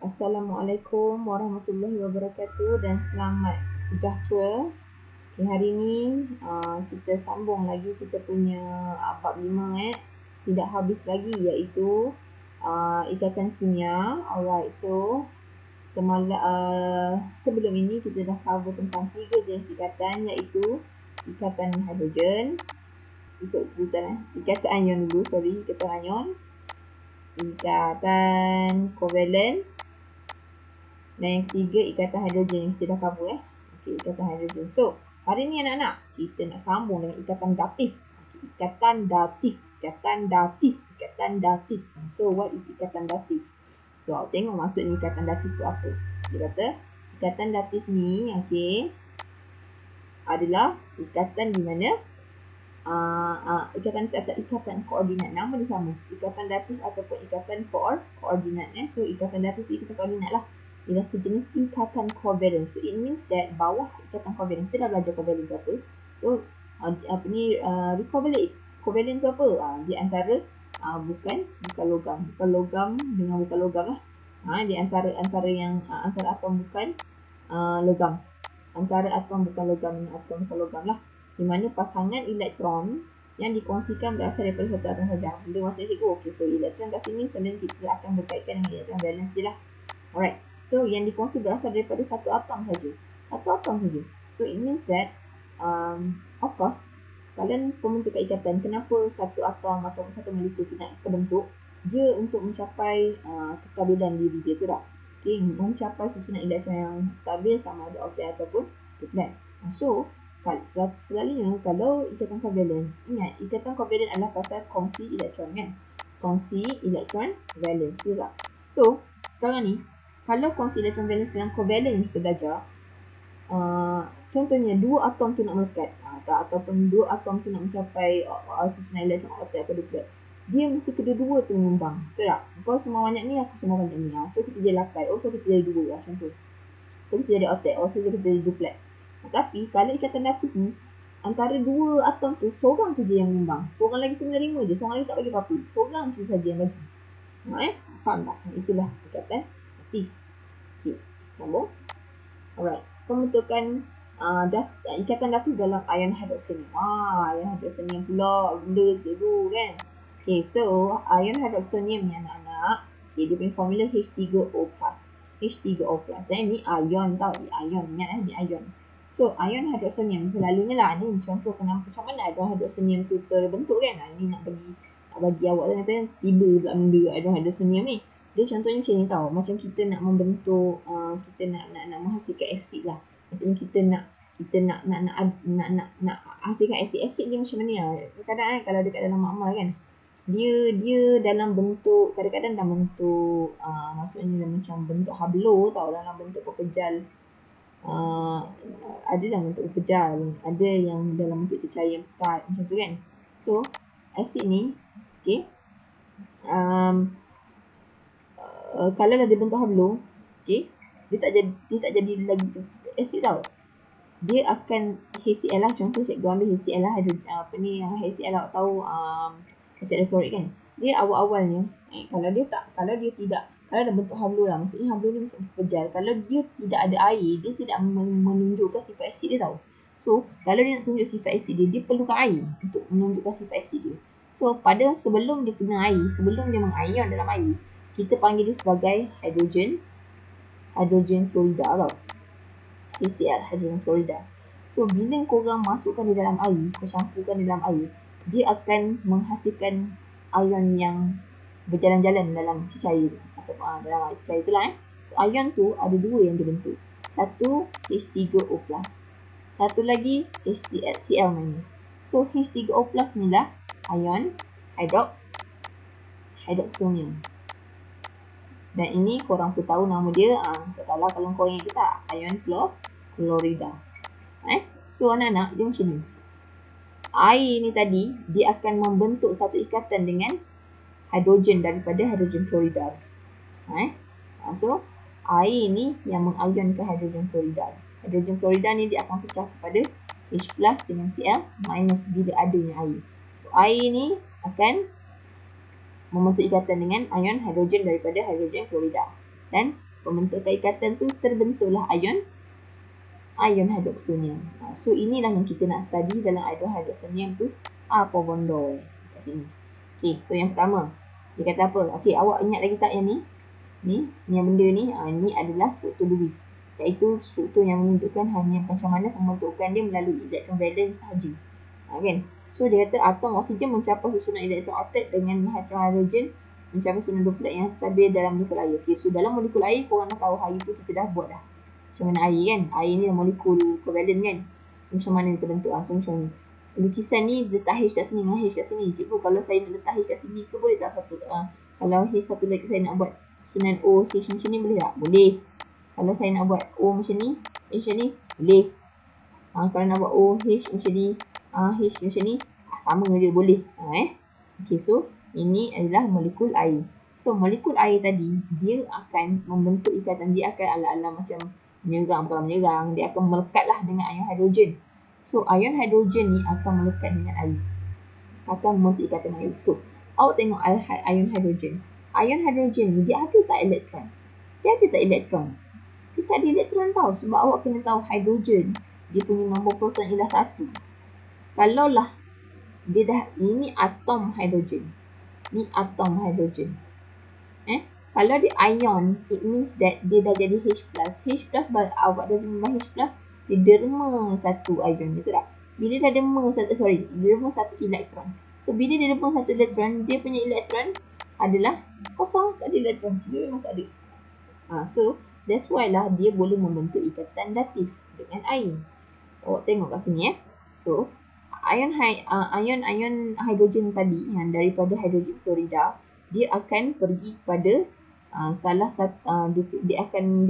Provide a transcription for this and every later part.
Assalamualaikum warahmatullahi wabarakatuh dan selamat sejahtera. Okay, hari ni kita sambung lagi kita punya bab 5 tidak habis lagi, iaitu ikatan kimia. Alright, so sebelum ini kita dah cover tentang 3 jenis ikatan, iaitu ikatan hidrogen, ikatan anion dulu, ikatan anion, ikatan kovalent, dan yang ketiga ikatan hidrogen yang kita dah cover Okey, ikatan hidrogen. So, hari ni anak-anak, kita nak sambung dengan ikatan datif. Ikatan datif. So, what is ikatan datif? So, awak tengok maksud ni ikatan datif tu apa. Dia kata, ikatan datif ni, adalah ikatan di mana ikatan koordinat. Nama dia sama, ikatan datif ataupun ikatan koordinat. So, ikatan datif tu ikatan koordinat lah. Ia sejenis ikatan covalent. So, it means that bawah ikatan covalent, kita dah belajar covalent tu apa. So, covalent tu apa? Dia antara bukan logam dengan bukan logam lah. Dia antara atom bukan logam. Antara atom bukan logam dengan atom bukan logam lah. Di mana pasangan elektron yang dikongsikan berasal daripada satu atom saja. Bila maksud cikgu, okay, so elektron kat sini selain kita akan berkaitkan dengan elektron valence je lah. Alright, so yang dikongsi berasal daripada satu atom saja. So it means that of course, kalian pembentukan ikatan, kenapa satu atom atau satu molekul tidak terbentuk? Dia untuk mencapai kestabilan diri dia tu dah. Okay, mencapai susunan elektron yang stabil sama ada oktet ataupun triplet. So, selalunya kalau ikatan kovalent, ingat ikatan kovalent adalah pasal kongsi elektron kan? Kongsi elektron valence juga. So, sekarang ni kalau kongsi elektron valence dengan kovalent kita belajar, contohnya dua atom tu nak melekat ataupun dua atom tu nak mencapai susunan elektron oktet atau duplet, dia mesti kedua-dua tu menyumbang, betul tak? Kau semua banyak ni, aku semua banyak ni. So kita jadi 8, so kita jadi 2 lah macam tu. So kita jadi oktet, so kita jadi duplet. Tapi kalau ikatan datif ni, antara dua atom tu, seorang tu je yang menyumbang, seorang lagi tu menerima je, seorang lagi tak bagi apa-apa, seorang tu saja yang bagi. Faham tak? Itulah ikatan datif. Okay, sambung. Alright, pembentukan ikatan datif dalam ion hidroksonium. Ion hidroksonium pula benda cikgu kan. Okay, so ion hidroksonium ni anak-anak, okay, dia punya formula H3O+. H3O+. Ni ion tau, ion. Ingat ni ion. So, ion hidroksonium selalunya lah, ni contoh macam mana ion hidroksonium tu terbentuk kan. Ni nak bagi awak kan, kata tiba pula benda ion hidroksonium ni. Dia contohnya macam ni tau, macam kita nak membentuk, kita nak menghasilkan asid lah. Maksudnya kita nak hasilkan asid dia macam mana lah. Kadang-kadang kalau dekat dalam makmal kan, dia dalam bentuk, kadang-kadang dalam bentuk maksudnya macam bentuk hablo tau, dalam bentuk pepejal. Ada dalam bentuk pepejal, ada yang dalam bentuk cecair yang pekat macam tu kan. So asid ni, okay, kalau dah dia bentuk hablo, okay, dia tak jadi lagi asid tau. Dia akan HCl lah, contoh cikgu ambil HCl lah, HCl awak tahu asid hidroklorik kan. Dia awal-awalnya kalau dah bentuk hablo lah, maksudnya hablo ni masuk pejal. Kalau dia tidak ada air, dia tidak menunjukkan sifat asid dia tau. So, kalau dia nak tunjuk sifat asid dia perlukan air untuk menunjukkan sifat asid dia. So, sebelum dia kena air, sebelum dia mengion dalam air, kita panggil dia sebagai hidrogen fluorida tau. HCl, hidrogen fluorida. So, bila korang masukkan di dalam air, kau campurkan di dalam air, dia akan menghasilkan ion yang berjalan-jalan dalam cecair atau dalam cecair tu lah. So, ion tu ada dua yang dibentuk. Satu H3O+, satu lagi HCl-. So, H3O+ ni lah ion hidroksonium. Dan ini korang pun tahu nama dia, tak tahu lah kalau korang ingat tak, ion fluorida. So anak-anak, dia macam ni. Air ni tadi, dia akan membentuk satu ikatan dengan hidrogen daripada hidrogen fluorida. So, air ni yang mengionkan hidrogen fluorida. Hidrogen fluorida ni dia akan pecah kepada H+ dengan Cl- bila adanya air. So, air ni akan membentuk ikatan dengan ion hidrogen daripada hidrogen fluorida. Dan pembentukan ikatan tu terbentuklah ion hidroksonium. So inilah yang kita nak study dalam ion hidroksonium tu apa benda kat sini. Okey, so yang pertama dia kata apa? Okey, awak ingat lagi tak yang ni? Ni yang benda ni, ni adalah struktur Lewis. Iaitu struktur yang menunjukkan hanya macam mana pembentukan dia melalui elektron valence sahaja. Kan? So dia kata atom oksigen mencapai susunan elektron oktet dengan atom hidrogen mencapai susunan duplet yang stabil dalam molekul air. Okey, so dalam molekul air korang dah tahu hari tu kita dah buat dah. Macam mana air kan? Air ni molekul covalent kan? So, macam mana dia terbentuk? So macam ni. Lukisan ni letak H kat sini dengan H kat sini. Cikgu kalau saya nak letak H kat sini ke boleh tak satu? Kalau H satu lagi saya nak buat susunan O, H macam ni boleh tak? Boleh. Kalau saya nak buat O macam ni, H macam ni, boleh. Kalau nak buat O, H macam ni, H macam ni, sama je boleh. Okay, so ini adalah molekul air. So molekul air tadi, dia akan membentuk ikatan. Dia akan ala-ala macam menyerang, bukan menyerang. Dia akan melekatlah dengan ion hidrogen. So ion hidrogen ni akan melekat dengan air. Akan membentuk ikatan air. So awak tengok ion hidrogen. Ion hidrogen ni dia ada tak elektron? Dia ada tak elektron? Dia tak ada elektron tau. Sebab awak kena tahu hidrogen dia punya nombor proton ialah 1. Kalaulah dia dah, ini atom hidrogen. Ni atom hidrogen. Kalau dia ion, it means that dia dah jadi H+. H+, awak dah tambah H+, dia derma satu ion. Betul tak? Bila dah derma satu elektron. So bila dia derma satu elektron, dia punya elektron adalah kosong. Tak ada elektron. Dia memang tak ada. So that's why lah dia boleh membentuk ikatan datif dengan air. Awak tengok kat sini So ion hidrogen tadi yang daripada hidrogen fluorida, dia akan pergi kepada salah satu dia akan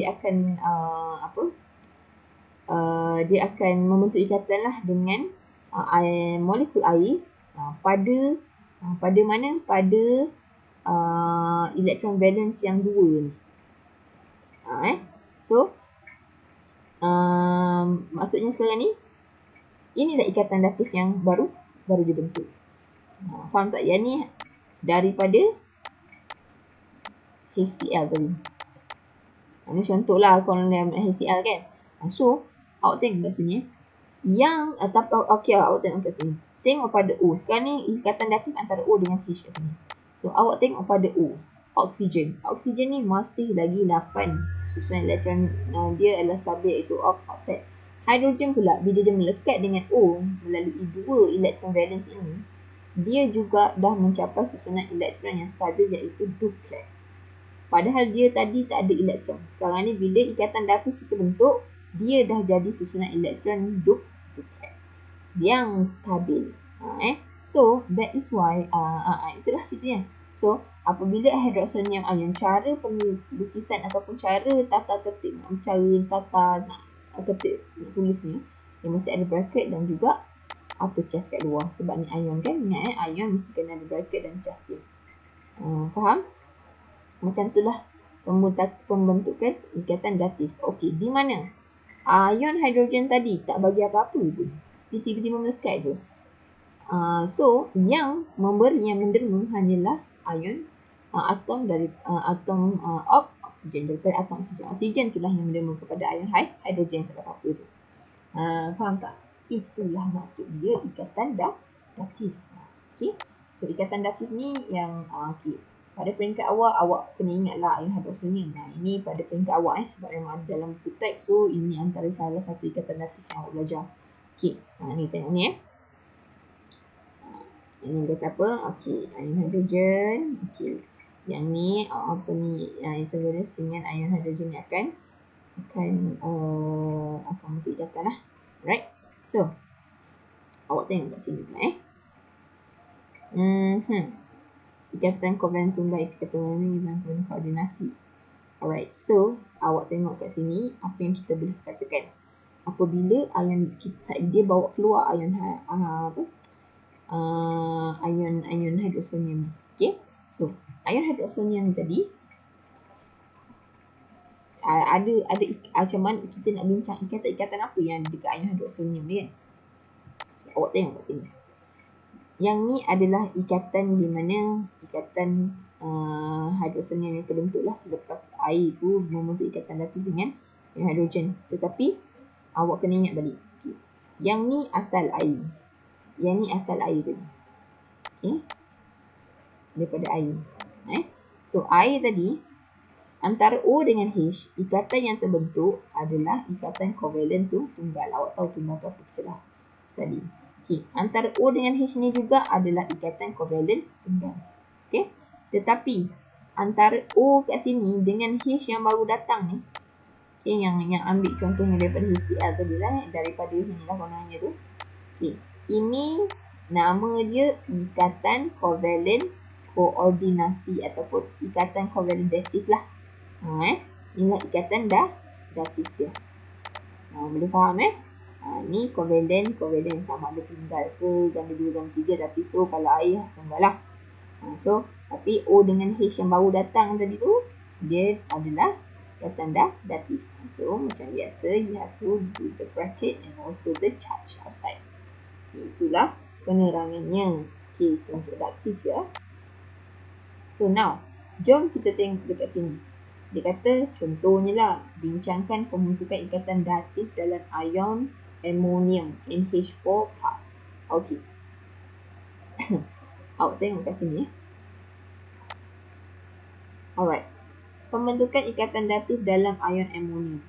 membentuk ikatan lah dengan molekul air pada mana? Pada elektron valence yang 2 ni. So maksudnya sekarang ni inilah ikatan datif yang baru dibentuk. Faham tak? Yang ni daripada HCl tadi. Ini contohlah kalau HCl kan. So awak tengok kat sini. Yang awak tengok kat sini. Tengok pada O. Sekarang ni ikatan datif antara O dengan H kat sini. So awak tengok pada O. Oksigen. Oksigen ni masih lagi 8 susunan elektron. Dia adalah stabil, iaitu oktet. Hidrogen pula bila dia melekat dengan O melalui 2 elektron valence ini, dia juga dah mencapai susunan elektron yang stabil, iaitu duplet. Padahal dia tadi tak ada elektron. Sekarang ni bila ikatan datif kita bentuk, dia dah jadi susunan elektron duplet yang stabil. So that is why itulah ceritanya. So apabila hidroksonium ion, cara penulisan ataupun cara tata tertib, tertib tulis ni, dia mesti ada bracket dan juga chest kat luar. Sebab ni ion kan, ingat ion mesti kena ada bracket dan chest dia. Faham? Macam itulah pembentukan ikatan datif. Okey, di mana ion hidrogen tadi tak bagi apa-apa pun, dia tiba-tiba melekat je. So yang menderma hanyalah ion atom dari atom oksigen, daripada atom oksigen. Oksigen itulah yang menderma kepada ion hidrogen, tak apa-apa tu. Faham tak? Itulah maksud dia ikatan datif. Okey. So ikatan datif ni yang pada peringkat awak kena ingatlah ion hidroksonium. Ini pada peringkat awak sebab memang ada dalam buku teks. So ini antara salah satu ikatan datif yang awak belajar. Okey. Ni tengok ni ini kata apa? Okey, ion hidrogen. Okey. Yang ni elektron valence dengan ion hidrogen ni akan membentuk ikatan lah. Alright. So awak tengok kat sini pula ikatan kovalent tunggal, ikatan kovalent koordinasi. Alright. So awak tengok kat sini apa yang kita boleh katakan. Apabila ion dia bawa keluar ion hidroksonium. Okey. So ion hidroksonium tadi ada macam mana kita nak bincang ikatan apa yang ada dekat ion hidroksonium ni kan. So, awak tengok kat sini. Yang ni adalah ikatan di mana ikatan hidrosonium yang terbentuklah selepas air tu membentuk ikatan datif dengan hidrogen. Tetapi awak kena ingat balik. Okay. Yang ni asal air. Yang ni asal air tadi. Okay. Daripada air. So air tadi antara O dengan H, ikatan yang terbentuk adalah ikatan kovalent tu tunggal. Awak tahu tunggal tu apa kita dah study. Okay. Antara O dengan H ni juga adalah ikatan kovalent tunggal. Okay. Tetapi antara O kat sini dengan H yang baru datang ni, okay, yang ambil contohnya daripada HCl tadi lah, daripada sini lah warnanya tu. Okay. Ini nama dia ikatan kovalent koordinasi ataupun ikatan kovalent datif lah. Inilah ikatan datif dia. Boleh faham ni kovalent sama ada tunggal ke ganda 2 ganda 3, tapi so kalau air tunggal lah. So tapi O dengan H yang baru datang tadi tu dia adalah ikatan datif. So macam biasa you have to do the bracket and also the charge outside. Itulah penerangannya. Okay, untuk datif ya. So now jom kita tengok dekat sini. Dia kata contohnya lah, bincangkan pembentukan ikatan datif dalam ion amonium NH4+. Okey. Awak tengok kat sini ya. Alright. Pembentukan ikatan datif dalam ion amonium.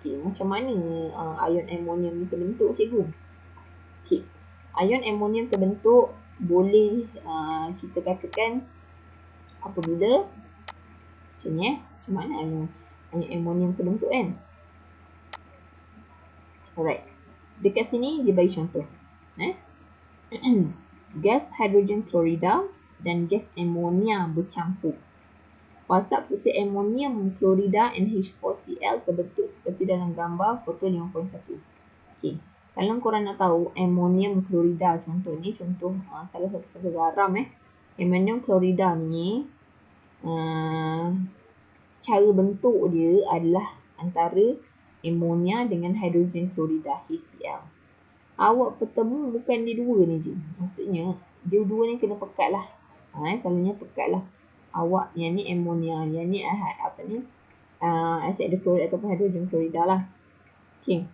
Okey, macam mana ion amonium ni terbentuk, cikgu? Okey. Ion amonium terbentuk boleh kita katakan apabila macam ni macam mana ion amonium terbentuk kan? Alright. Dekat sini dia bagi contoh. Gas hidrogen klorida dan gas amonia bercampur. Wasap putih amonium klorida NH4Cl terbentuk seperti dalam gambar foto 5.1. Okey. Kalau korang nak tahu amonium klorida, contoh ni contoh salah satu garam Amonium klorida ni cara bentuk dia adalah antara amonia dengan hidrogen klorida HCl. Awak bertemu bukan dia dua ni je. Maksudnya dia dua ni kena pekat lah. Selalunya pekat lah. Awak yang ni amonia, yang ni asid klorid ataupun hidrogen klorida lah. Okay.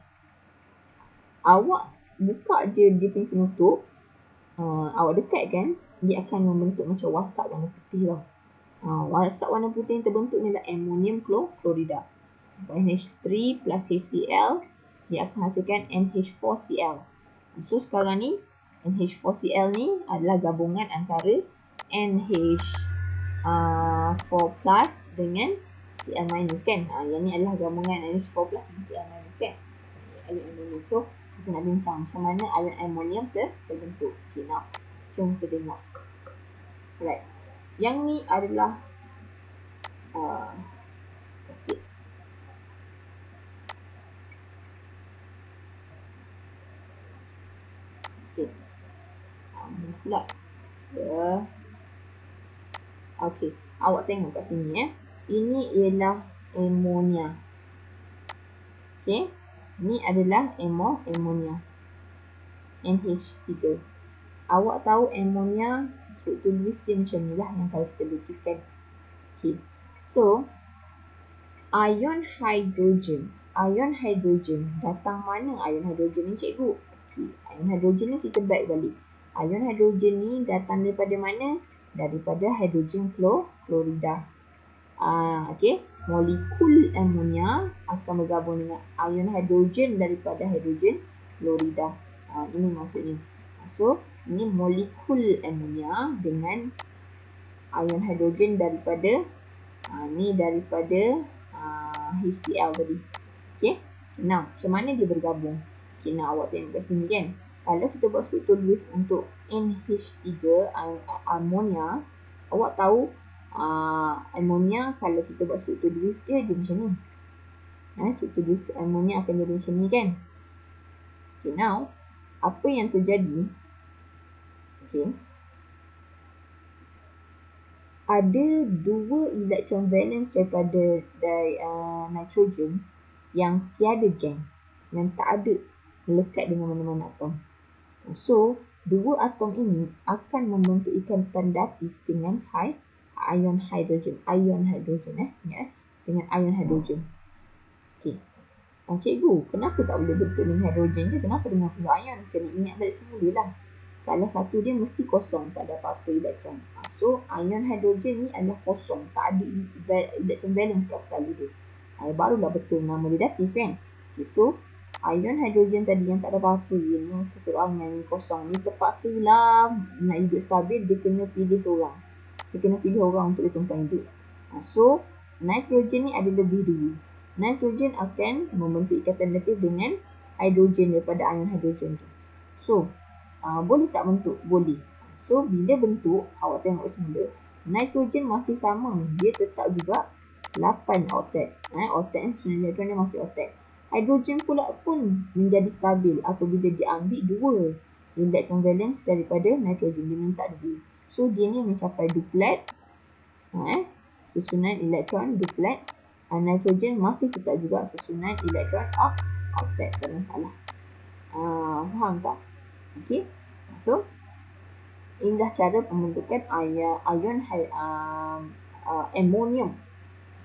Awak buka je dia punya penutup. Awak dekatkan, dia akan membentuk macam wasap warna putih tau. Wasap warna putih yang terbentuk ni adalah amonium klorida. NH3 plus HCl, dia akan hasilkan NH4Cl. So sekarang ni NH4Cl ni adalah gabungan antara NH4 plus dengan Cl minus kan. Yang ni adalah gabungan NH4 plus dengan Cl minus kan. Ion amonium. So kita nak bincang macam mana ion amonium terbentuk. Okay, now jom kita tengok. Alright. Yang ni adalah okay. Pula. Okay. Awak tengok kat sini Ini ialah amonia. Okay. Ini adalah amonia. NH3. Awak tahu amonia struktur Lewis dia macam ni lah yang kalau kita lukiskan. Okay. So, ion hidrogen. Ion hydrogen. Datang mana ion hydrogen ni cikgu? Okay. Ion hydrogen ni kita back balik. Ion hydrogen ni datang daripada mana? Daripada hidrogen klorida. Okay. Molekul amonia akan bergabung dengan ion hidrogen daripada hidrogen klorida. Ini maksudnya. So, ini molekul amonia dengan ion hidrogen daripada ni daripada HCl tadi. Okay. Now, macam mana dia bergabung? Okay, now awak tengok kat sini kan. Kalau kita buat struktur Lewis untuk NH3 amonia, awak tahu amonia kalau kita buat struktur Lewis dia macam ni. Struktur Lewis amonia akan jadi macam ni kan. Okay, now apa yang terjadi? Okay. Ada dua elektron valence daripada nitrogen yang tiada gang, yang tak ada melekat dengan mana-mana atom. So, dua atom ini akan membentuk ikatan datif dengan ion hidrogen. Ya, dengan ion hidrogen. Okey. Cikgu, kenapa tak boleh bentuk dengan hidrogen je? Kenapa dengan pula ion? Kena ingat dari semula lah. Salah satu dia mesti kosong, tak ada apa-apa elektron. So, ion hidrogen ni adalah kosong, tak ada elektron valence kat sekali dia. Barulah betul nama dia datif kan? Okay, so, ion hidrogen tadi yang tak ada apa-apa ni, keserangan ni, kosong ni, terpaksa lah nak hidup stabil, dia kena pilih orang. Dia kena pilih orang untuk dia tumpang hidup. So, nitrogen ni ada lebih dulu. Nitrogen akan membentuk ikatan datif dengan hidrogen daripada ion hidrogen tu. So, boleh tak bentuk? Boleh. So, bila bentuk, awak tengok semula, nitrogen masih sama. Dia tetap juga 8 oktet. Oktet ni susunan elektron dia masih oktet. Hidrogen pula pun menjadi stabil apabila dia ambil 2 elektron valence daripada nitrogen. Dia minta 2. So, dia ni mencapai duplet. Susunan elektron duplet. Nitrogen masih tetap juga susunan elektron oktet. Tak ada masalah. Faham tak? Okey. So, inilah cara pembentukan ion amonium.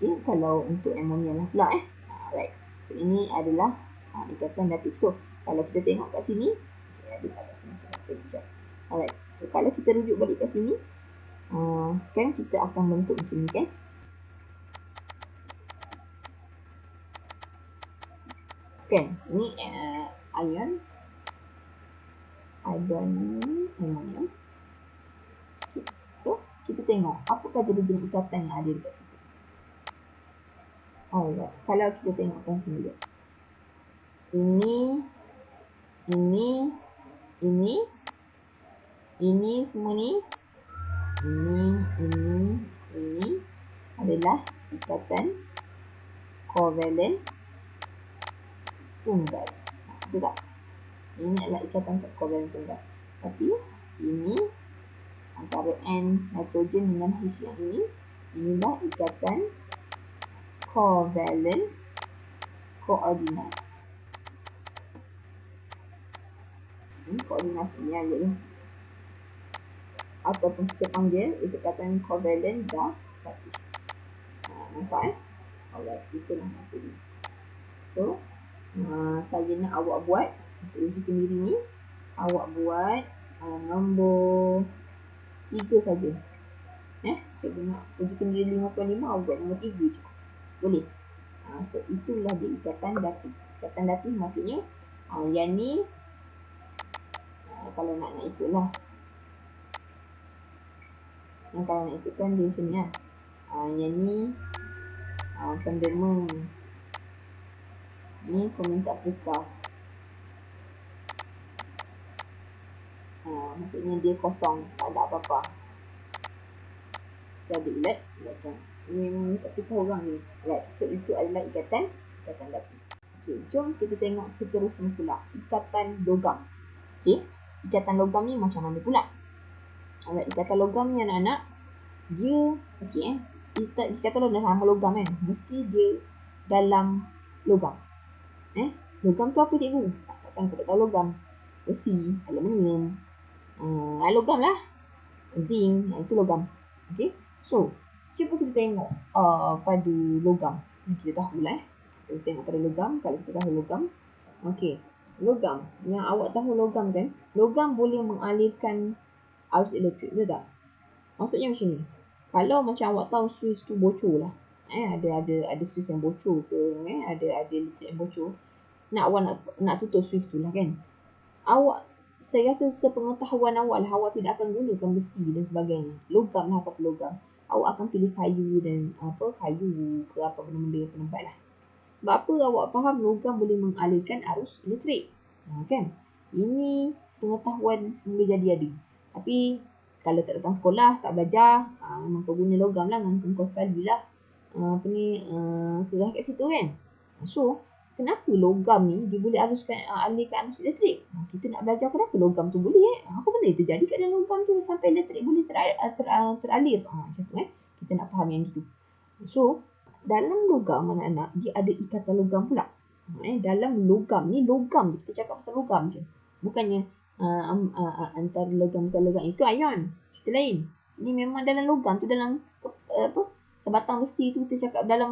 Okay, kalau untuk amonium lah pula Alright. So, ini adalah ikatan datif. So, kalau kita tengok kat sini, Alright. So, kalau kita rujuk balik kat sini, kan kita akan bentuk macam ni kan? Kan, ni ion amonium. Okay. So, kita tengok apakah jenis ikatan yang ada dekat situ. Alright, kalau kita tengokkan semula. Ini semua ni. Ini adalah ikatan kovalent tunggal. Betul tak? Ini adalah ikatan kovalent tunggal. Tapi ini antara N nitrogen dengan H yang ini, inilah ikatan kovalent koordinat. Ini koordinasinya je ni. Ataupun kita panggil ikatan kovalent datif. Nampak Alright, itulah maksudnya. So, saya nak awak buat untuk uji kendiri ni, awak buat nombor 3 saja. Saya nak uji kendiri 55, awak buat nombor 3 je. Boleh? So, itulah dia ikatan datif. Ikatan datif maksudnya, yang ni, kalau nak ikutlah. Kalau nak ikutkan dia macam ni lah. Yang ni, penderma. Ni peminta Afrika. Maksudnya dia kosong, tak ada apa-apa. Jadi elektron. Ini memang tak suka orang ni. Right. So itu adalah ikatan datif. Okey, jom kita tengok seterusnya pula. Ikatan logam. Okey, ikatan logam ni macam mana pula? Alright, ikatan logam ni anak-anak, dia ikatan logam sama logam kan. Mesti dia dalam logam. Logam tu apa cikgu? Takkan kita tahu logam. Besi, aluminium. Logam lah. Zinc, itu logam. Okey. So, cuba kita tengok pada logam. Kita tahu lah Kita tengok pada logam. Kalau kita tahu logam. Okey. Logam. Yang awak tahu logam kan? Logam boleh mengalirkan arus elektrik. Betul tak? Maksudnya macam ni. Kalau macam awak tahu suis tu bocor lah. Ada suis yang bocor ke. Ada elektrik yang bocor. Nak tutup suis tu lah kan. Saya rasa sepengetahuan awak lah, awak tidak akan gunakan besi dan sebagainya. Logam lah, apa logam. Awak akan pilih kayu dan kayu ke apa benda-benda penempat lah. Sebab apa awak faham logam boleh mengalirkan arus elektrik. Kan? Ini pengetahuan semula jadi ada. Tapi kalau tak datang sekolah, tak belajar, memang kau guna logam lah dengan kau sekali lah. Kerah kat situ kan. So, kenapa logam ni dia boleh alirkan arus elektrik? Kita nak belajar kenapa logam tu boleh apa benda yang terjadi kat dalam logam tu sampai elektrik boleh teralir. Macam tu Kita nak faham yang itu. So, dalam logam anak-anak, dia ada ikatan logam pula. Dalam logam ni, kita cakap pasal logam je. Bukannya antara logam ke logam itu ion. Cerita lain. Ni memang dalam logam tu, dalam sebatang besi tu, kita cakap dalam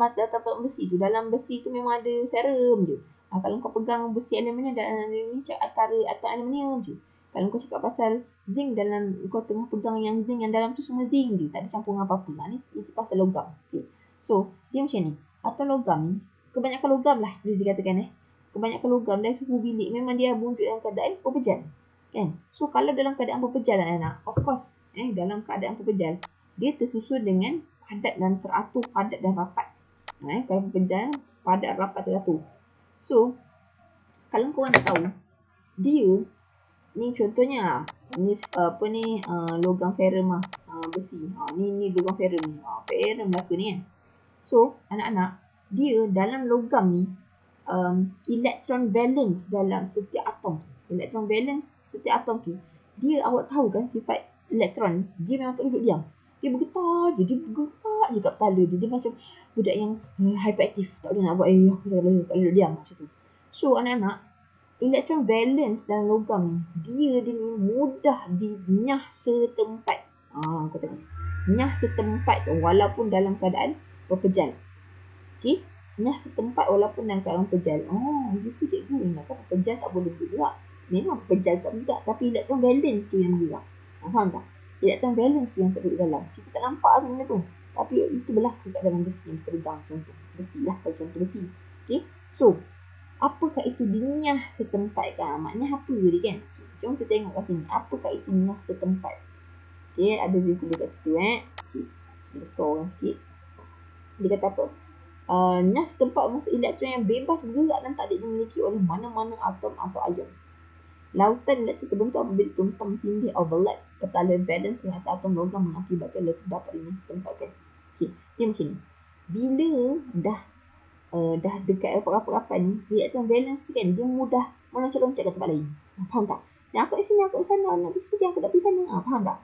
besi tu. Dalam besi tu memang ada ferrum je. Kalau kau pegang besi aluminium dalam ni antara aluminium je. Kalau kau cakap pasal zinc, dalam kau tengah pegang yang zinc yang dalam tu semua zinc je. Tak ada campur dengan apa-apa. Ni pasal logam. Okay. So, dia macam ni. Atau logam ni, kebanyakan logam lah boleh dikatakan kebanyakan logam dan suhu bilik memang dia wujud dalam keadaan berpejal. Kan? So, kalau dalam keadaan berpejal anak, of course, dalam keadaan berpejal, dia tersusun dengan padat dan teratur, padat dan rapat. Kalau berpejal, padat, rapat, teratur. So, kalau korang nak tahu, dia ni contohnya ni logam ferrum besi. Ni logam ferrum ni. Ferrum belaka ni kan. So, anak-anak, dia dalam logam ni electron valence dalam setiap atom. Electron valence setiap atom tu, dia awak tahu kan sifat elektron, dia memang tak duduk diam. Dia bergetar je, dia bergerak je kat kepala dia. Dia macam budak yang hyperaktif. Tak boleh nak buat aku tak duduk diam macam tu. So, anak-anak, electron valence dalam logam ni, dia ni mudah dinyah setempat. Kau tengok. Nyah setempat walaupun dalam keadaan berpejal. Okey, nyah setempat walaupun dalam keadaan berpejal. Itu cikgu ingatkan berpejal tak boleh bergerak. Memang berpejal tak bergerak, tapi electron valence tu yang bergerak. Faham tak? Electron valence tu yang terdapat dalam. Kita tak nampak benda tu. Tapi itu berlaku kat dalam besi yang terpegang contoh. Besi lah kalau contoh besi. Okey, so apakah itu dinyah setempat kan? Maknanya apa dia kan? Jom kita tengok kat sini. Apakah itu nyah setempat? Okey, ada zikir dekat situ Okey, besar orang sikit. Dia kata apa? Nyah setempat masa elektron yang bebas bergerak dan tak dimiliki oleh mana-mana atom atau ion. Lautan elektron terbentuk apabila tumpang tindih overlap pertalian valence yang atas atom logam mengakibatkan elektron dapat dinyah setempatkan. Okey, dia macam ni. Bila dah dekat rapat-rapat ni, elektron valence tu kan, dia mudah meloncat-loncat ke tempat lain. Faham tak? Dan aku kat sini, aku kat sana, nak pergi sini, aku nak pergi sana. Faham tak?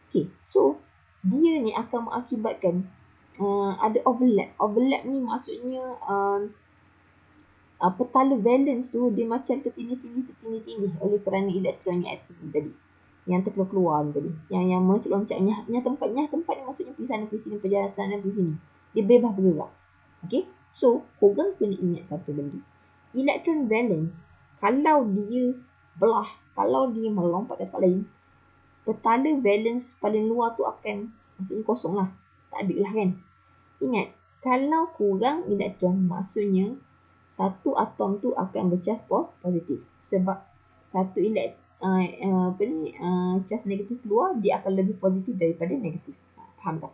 Okay, so dia ni akan mengakibatkan ada overlap. Overlap ni maksudnya petala valence tu dia macam tertindih oleh kerana elektron yang aktif tadi, yang terkeluar tadi, yang meloncat-loncat. Nyah tempat ni maksudnya pergi sana, pergi sini, perjalanan sana, pergi sini. Dia bebas bergerak. Okay, so korang kena ingat satu benda. Elektron valence, kalau dia belah, kalau dia melompat ke tempat lain, petala valence paling luar tu akan maksudnya kosong lah. Tak ada lah kan. Ingat, kalau kurang elektron, maksudnya satu atom tu akan bercas positif. Sebab satu cas negatif keluar, dia akan lebih positif daripada negatif. Faham tak?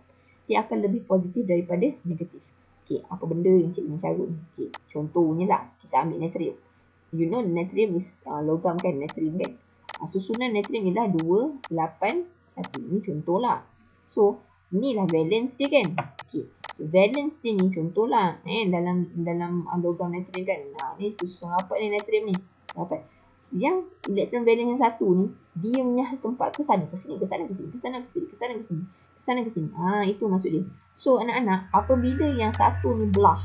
Dia akan lebih positif daripada negatif. Okay, apa benda yang cikgu carut ni? Okay, contohnya lah, kita ambil natrium. You know natrium is logam kan, natrium kan. Susunan natrium ialah 2, 8, 1. Ini contoh lah. So, inilah valence dia kan. Okay. So, valence dia ni contoh lah. Dalam logam natrium kan. Ni susunan rapat ni natrium ni. Rapat. Yang elektron valence yang satu ni, dia menyah tempat ke sana, ke sini, ke sana, ke sini, ke sana, ke sini, ke sana, ke sini, ke sana, ke sini. Itu maksud dia. So, anak-anak, apabila yang satu ni belah,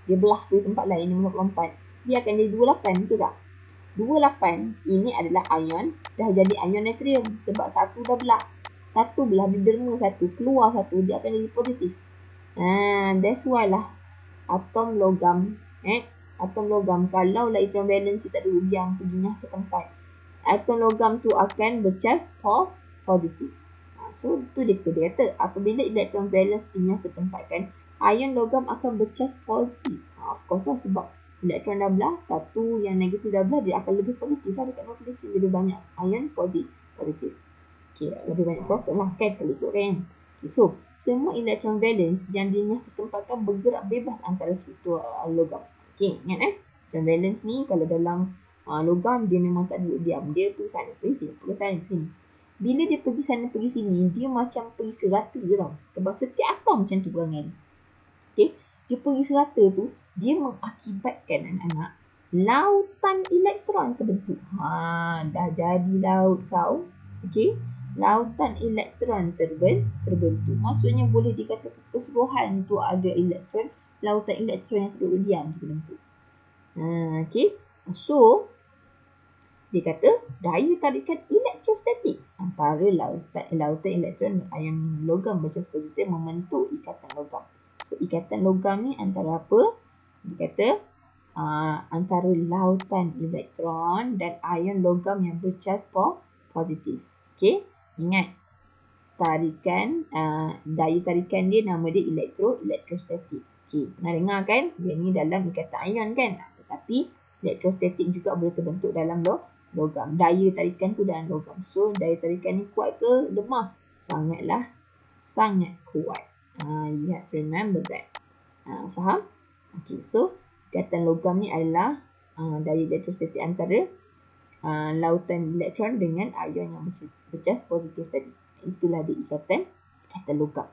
dia belah ke tempat lain, dia melompat, dia akan jadi 28, betul tak? 28 ini adalah ion, dah jadi ion natrium sebab satu dah belah. Satu belah, dia derma satu, keluar satu, dia akan jadi positif. That's why lah atom logam, atom logam kalau elektron valence tak duduk diam, pergi nyah setempat, atom logam tu akan bercas positif. So tu dia kata apabila elektron valence dinyah setempat kan, ion logam akan bercas positif. Of course lah, sebab elektron dah belah, satu yang negatif dah belah, dia akan lebih positif lah dekat nukleus, lebih banyak ion positif. Okay, lebih banyak proton lah kan kalau ikut kan. Okay, so semua elektron valence yang dinyah setempatkan bergerak bebas antara struktur logam. Okay, ingat elektron valence ni kalau dalam logam dia memang tak duduk diam, dia pergi sana, pergi sini, pergi sana, sini. Bila dia pergi sana, pergi sini, dia macam pergi serata je tau. Sebab setiap atom macam tu perangai dia. Okay, dia pergi serata tu, dia mengakibatkan anak-anak lautan elektron terbentuk. Dah jadi laut kau. Okey, lautan elektron terbentuk. Maksudnya boleh dikatakan keseluruhan tu ada elektron, lautan elektron yang duduk diam terbentuk. Okey. So Dia kata daya tarikan elektrostatik antara lautan elektron ion logam bercas positif membentuk ikatan logam. So ikatan logam ni antara apa? Dia kata antara lautan elektron dan ion logam yang bercas positif. Okey, ingat tarikan daya tarikan dia nama dia elektrostatik. Okey, pernah dengar kan? Dia ni dalam ikatan ion kan? Tetapi elektrostatik juga boleh terbentuk dalam logam. Daya tarikan tu dalam logam. So daya tarikan ni kuat ke lemah? Sangat kuat. You have to remember that. Faham? Okay, so ikatan logam ni adalah daya elektrostatik antara lautan elektron dengan ion yang bercas positif tadi. Itulah dia ikatan logam.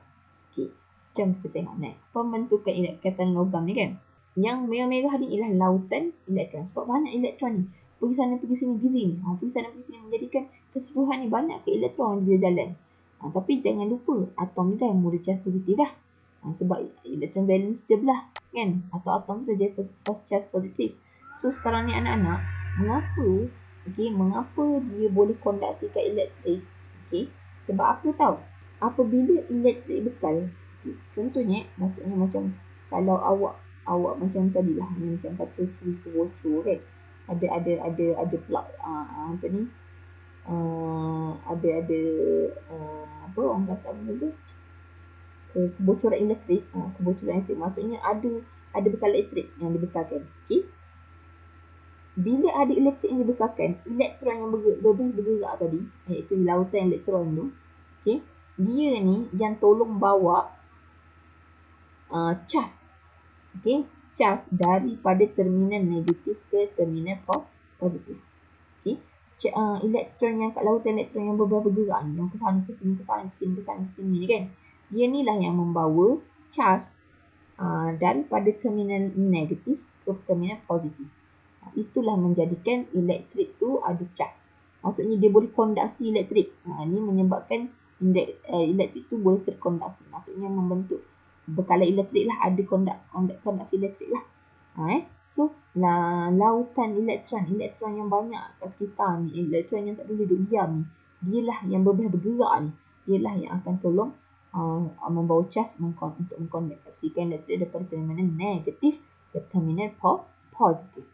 Okay, jom kita tengok next. Pembentukan ikatan logam ni kan. Yang merah-merah ni ialah lautan elektron. Sebab banyak elektron ni. Pergi sana, pergi sini, busy ni. Pergi sana, pergi sini menjadikan keseluruhan ni banyak ke elektron dia jalan. Tapi jangan lupa, atom ni dah yang bercas positif dah. Sebab elektron valence dia belah. Kan? Atau atom tu dia charge positif. So sekarang ni anak-anak, mengapa dia boleh kondaksikan elektrik? Okay? Sebab apa tahu? Apabila elektrik bekal, contohnya, maksudnya macam kalau awak macam tadi lah, macam kata Swiss watch kan, ada plug apa ni, ada apa orang kata benda tu, kebocoran elektrik. Maksudnya ada bekal elektrik yang dibekalkan. Okey, bila ada elektrik yang dibekalkan, elektron yang bergerak tadi, iaitu lautan elektron tu, okey, dia ni yang tolong bawa cas, okey, cas daripada terminal negatif ke terminal positif. Okey, elektron yang kat lautan elektron yang bergerak ni, yang kesana ke sini ni kan, dia ni lah yang membawa cas daripada terminal negatif ke terminal positif. Itulah menjadikan elektrik tu ada cas. Maksudnya dia boleh kondaksi elektrik. Ini menyebabkan elektrik tu boleh terkondaksi. Maksudnya membentuk bekalan elektrik lah, ada kondaksi elektrik lah. So lautan elektron yang banyak kat sekitar ni, elektron yang tak boleh duduk diam ni, dialah yang bergerak ni, dialah yang akan tolong membawa cas untuk mengkondaksikan elektrik daripada terminal negatif ke terminal positif.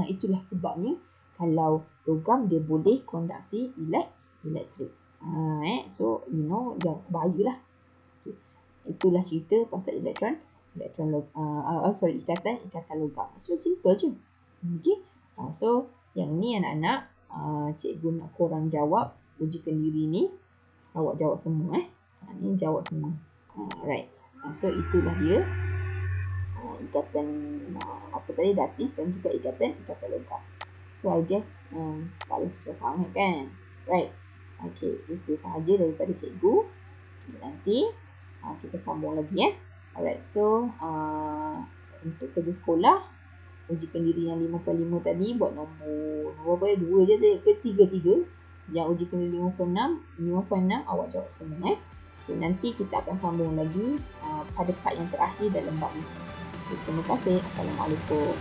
Itulah sebabnya kalau logam dia boleh kondaksi elektrik. So you know, jangan bahayalah. Itulah cerita pasal ikatan logam. So simple je. Okay. So yang ni anak-anak, cikgu nak korang jawab ujikan diri ni. Awak jawab semua ni jawab semua. Right. So itulah dia ikatan apa tadi, datif dan juga ikatan logam. So I guess tak ada susah sangat kan. Right. Okay, itu sahaja daripada cikgu. Nanti kita sambung lagi Alright, so untuk kerja sekolah, ujikan diri yang 5.5 tadi buat nombor berapa 2 je ke 3. Yang ujikan diri 5.6 awak jawab semua So, nanti kita akan sambung lagi pada part yang terakhir dalam bab ini. Terima kasih. Assalamualaikum.